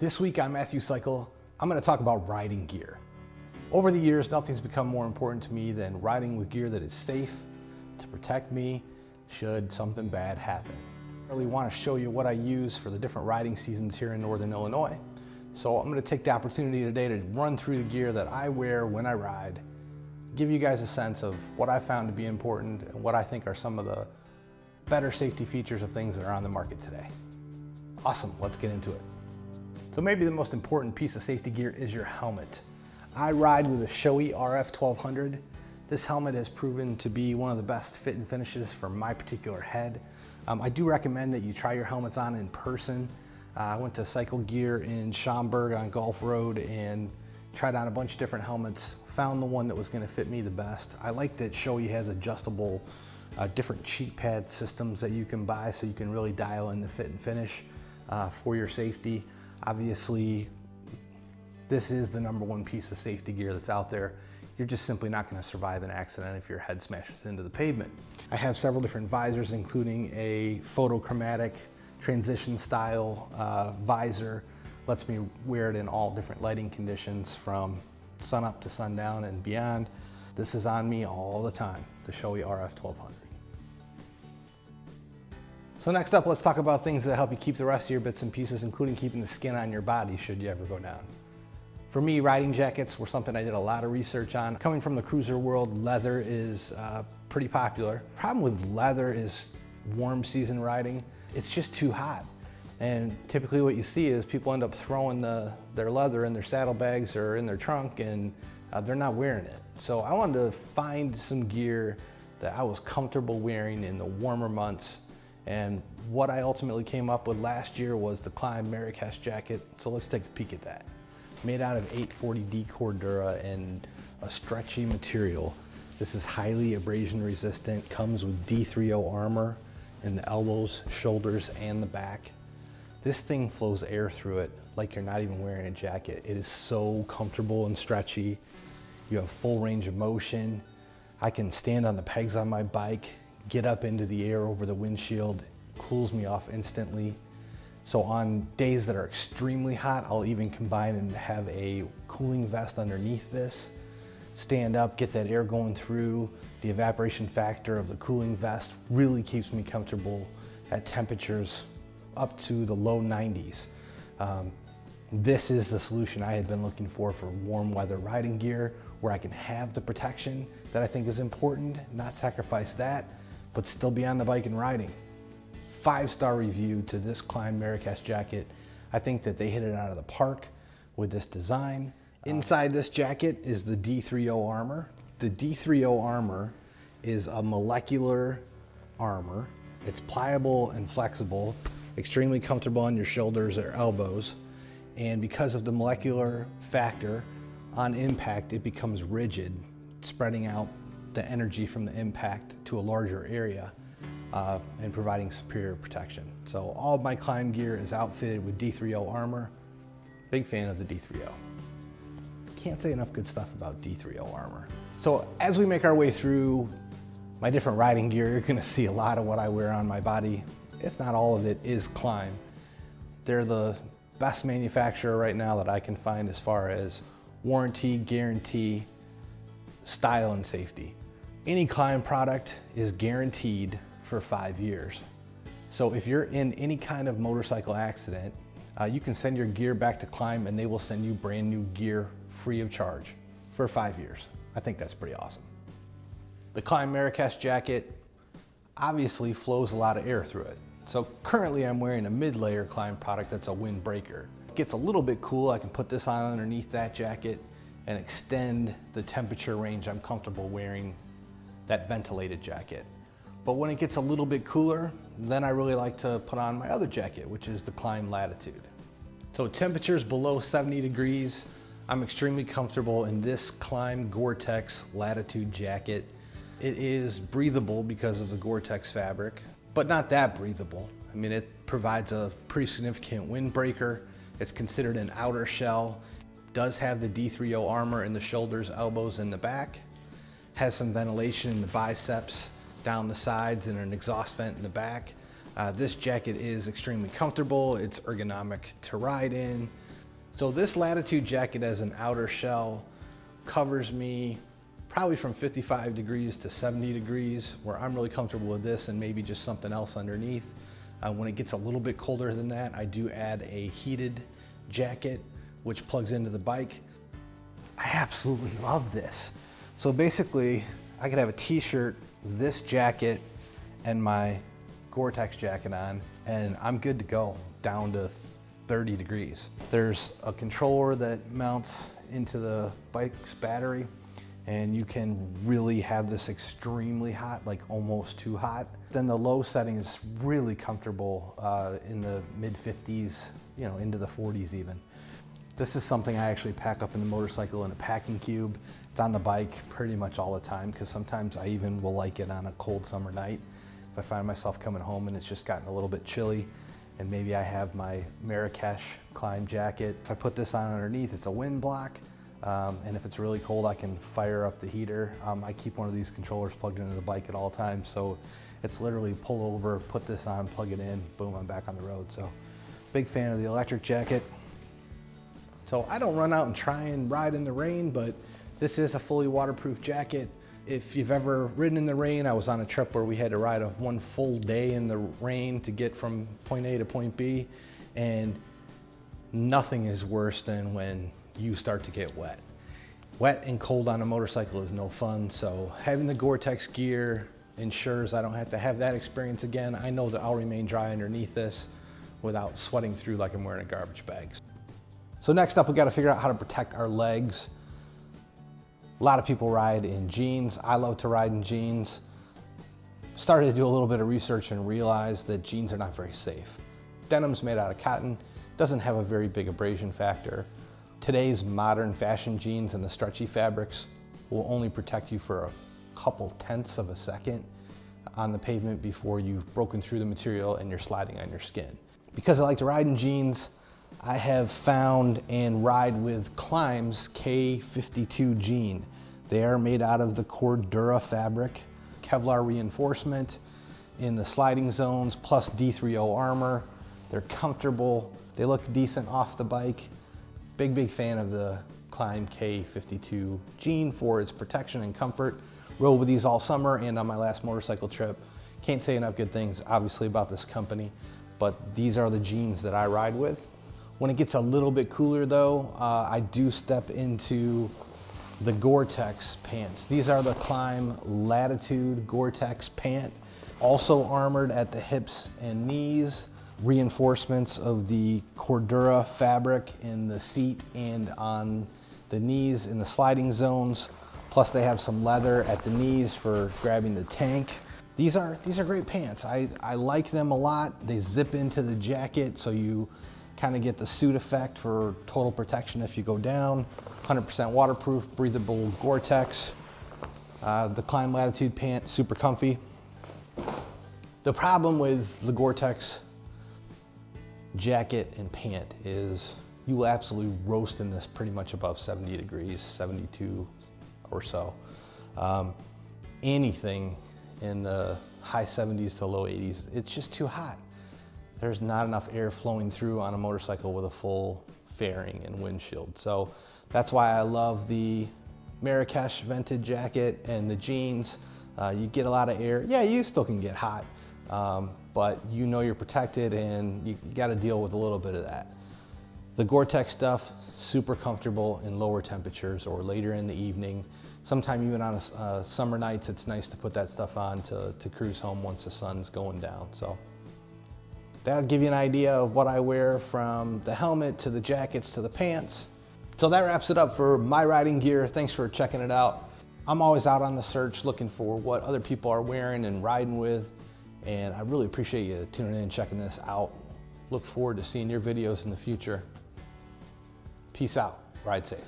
This week on Matthew Cycle, I'm going to talk about riding gear. Over the years, nothing's become more important to me than riding with gear that is safe to protect me should something bad happen. I really want to show you what I use for the different riding seasons here in Northern Illinois. So I'm going to take the opportunity today to run through the gear that I wear when I ride, give you guys a sense of what I found to be important and what I think are some of the better safety features of things that are on the market today. Awesome, let's get into it. So maybe the most important piece of safety gear is your helmet. I ride with a Shoei RF 1200. This helmet has proven to be one of the best fit and finishes for my particular head. I do recommend that you try your helmets on in person. I went to Cycle Gear in Schaumburg on Gulf Road and tried on a bunch of different helmets, found the one that was going to fit me the best. I like that Shoei has adjustable different cheek pad systems that you can buy so you can really dial in the fit and finish for your safety. Obviously, this is the #1 piece of safety gear that's out there. You're just simply not going to survive an accident if your head smashes into the pavement. I have several different visors, including a photochromatic transition style visor. Lets me wear it in all different lighting conditions from sun up to sundown and beyond. This is on me all the time, the Shoei RF 1200. So next up, let's talk about things that help you keep the rest of your bits and pieces, including keeping the skin on your body should you ever go down. For me, riding jackets were something I did a lot of research on. Coming from the cruiser world, leather is pretty popular. Problem with leather is warm season riding. It's just too hot. And typically what you see is people end up throwing their leather in their saddlebags or in their trunk, and they're not wearing it. So I wanted to find some gear that I was comfortable wearing in the warmer months. And what I ultimately came up with last year was the Klim Marrakesh Jacket. So let's take a peek at that. Made out of 840D Cordura and a stretchy material. This is highly abrasion resistant, comes with D3O armor in the elbows, shoulders, and the back. This thing flows air through it like you're not even wearing a jacket. It is so comfortable and stretchy. You have full range of motion. I can stand on the pegs on my bike, get up into the air over the windshield, cools me off instantly. So on days that are extremely hot, I'll even combine and have a cooling vest underneath this. Stand up, get that air going through. The evaporation factor of the cooling vest really keeps me comfortable at temperatures up to the low 90s. This is the solution I had been looking for warm weather riding gear, where I can have the protection that I think is important, not sacrifice that, but still be on the bike and riding. 5-star review to this Klim Marrakesh Jacket. I think that they hit it out of the park with this design. Inside this jacket is the D3O armor. The D3O armor is a molecular armor. It's pliable and flexible, extremely comfortable on your shoulders or elbows. And because of the molecular factor, on impact, it becomes rigid, spreading out the energy from the impact to a larger area and providing superior protection. So all of my climb gear is outfitted with D3O armor. Big fan of the D3O. Can't say enough good stuff about D3O armor. So as we make our way through my different riding gear, you're gonna see a lot of what I wear on my body, if not all of it, is Klim. They're the best manufacturer right now that I can find as far as warranty, guarantee, style, and safety. Any Klim product is guaranteed for 5 years. So if you're in any kind of motorcycle accident, you can send your gear back to Klim and they will send you brand new gear free of charge for 5 years. I think that's pretty awesome. The Klim Marrakesh Jacket obviously flows a lot of air through it. So currently I'm wearing a mid-layer Klim product that's a windbreaker. It gets a little bit cool. I can put this on underneath that jacket and extend the temperature range I'm comfortable wearing that ventilated jacket. But when it gets a little bit cooler, then I really like to put on my other jacket, which is the Klim Latitude. So temperatures below 70 degrees, I'm extremely comfortable in this Klim Gore-Tex Latitude jacket. It is breathable because of the Gore-Tex fabric, but not that breathable. I mean, it provides a pretty significant windbreaker. It's considered an outer shell. Does have the D3O armor in the shoulders, elbows, and the back. Has some ventilation in the biceps, down the sides, and an exhaust vent in the back. This jacket is extremely comfortable. It's ergonomic to ride in. So this Latitude jacket as an outer shell covers me probably from 55 degrees to 70 degrees, where I'm really comfortable with this and maybe just something else underneath. When it gets a little bit colder than that, I do add a heated jacket, which plugs into the bike. I absolutely love this. So basically, I could have a t-shirt, this jacket, and my Gore-Tex jacket on, and I'm good to go down to 30 degrees. There's a controller that mounts into the bike's battery, and you can really have this extremely hot, like almost too hot. Then the low setting is really comfortable in the mid 50s, you know, into the 40s even. This is something I actually pack up in the motorcycle in a packing cube. It's on the bike pretty much all the time, because sometimes I even will like it on a cold summer night. If I find myself coming home and it's just gotten a little bit chilly, and maybe I have my Marrakesh Klim jacket. If I put this on underneath, it's a wind block. And if it's really cold, I can fire up the heater. I keep one of these controllers plugged into the bike at all times, so it's literally pull over, put this on, plug it in, boom, I'm back on the road. So big fan of the electric jacket. So I don't run out and try and ride in the rain, but this is a fully waterproof jacket. If you've ever ridden in the rain, I was on a trip where we had to ride one full day in the rain to get from point A to point B, and nothing is worse than when you start to get wet. Wet and cold on a motorcycle is no fun, so having the Gore-Tex gear ensures I don't have to have that experience again. I know that I'll remain dry underneath this without sweating through like I'm wearing a garbage bag. So next up, we got to figure out how to protect our legs. A lot of people ride in jeans. I love to ride in jeans. Started to do a little bit of research and realized that jeans are not very safe. Denim's made out of cotton, doesn't have a very big abrasion factor. Today's modern fashion jeans and the stretchy fabrics will only protect you for a couple tenths of a second on the pavement before you've broken through the material and you're sliding on your skin. Because I like to ride in jeans, I have found and ride with Klim's K52 Jean. They are made out of the Cordura fabric, Kevlar reinforcement in the sliding zones, plus D3O armor. They're comfortable, they look decent off the bike. Big fan of the Klim K52 Jean for its protection and comfort. Rode with these all summer and on my last motorcycle trip. Can't say enough good things, obviously, about this company, but these are the jeans that I ride with. When it gets a little bit cooler though, I do step into the Gore-Tex pants. These are the Klim Latitude Gore-Tex Pant, also armored at the hips and knees. Reinforcements of the Cordura fabric in the seat and on the knees in the sliding zones. Plus they have some leather at the knees for grabbing the tank. These are great pants. I like them a lot. They zip into the jacket, so you kind of get the suit effect for total protection if you go down. 100% waterproof, breathable Gore-Tex. The Klim Latitude pant, super comfy. The problem with the Gore-Tex jacket and pant is you will absolutely roast in this pretty much above 70 degrees, 72 or so. Anything in the high 70s to low 80s, it's just too hot. There's not enough air flowing through on a motorcycle with a full fairing and windshield. So that's why I love the Marrakesh vented jacket and the jeans. You get a lot of air. Yeah, you still can get hot, but you know you're protected, and you got to deal with a little bit of that. The Gore-Tex stuff, super comfortable in lower temperatures or later in the evening. Sometime even on summer nights, it's nice to put that stuff on to cruise home once the sun's going down. So that'll give you an idea of what I wear, from the helmet to the jackets to the pants. So that wraps it up for my riding gear. Thanks for checking it out. I'm always out on the search looking for what other people are wearing and riding with, and I really appreciate you tuning in and checking this out. Look forward to seeing your videos in the future. Peace out, ride safe.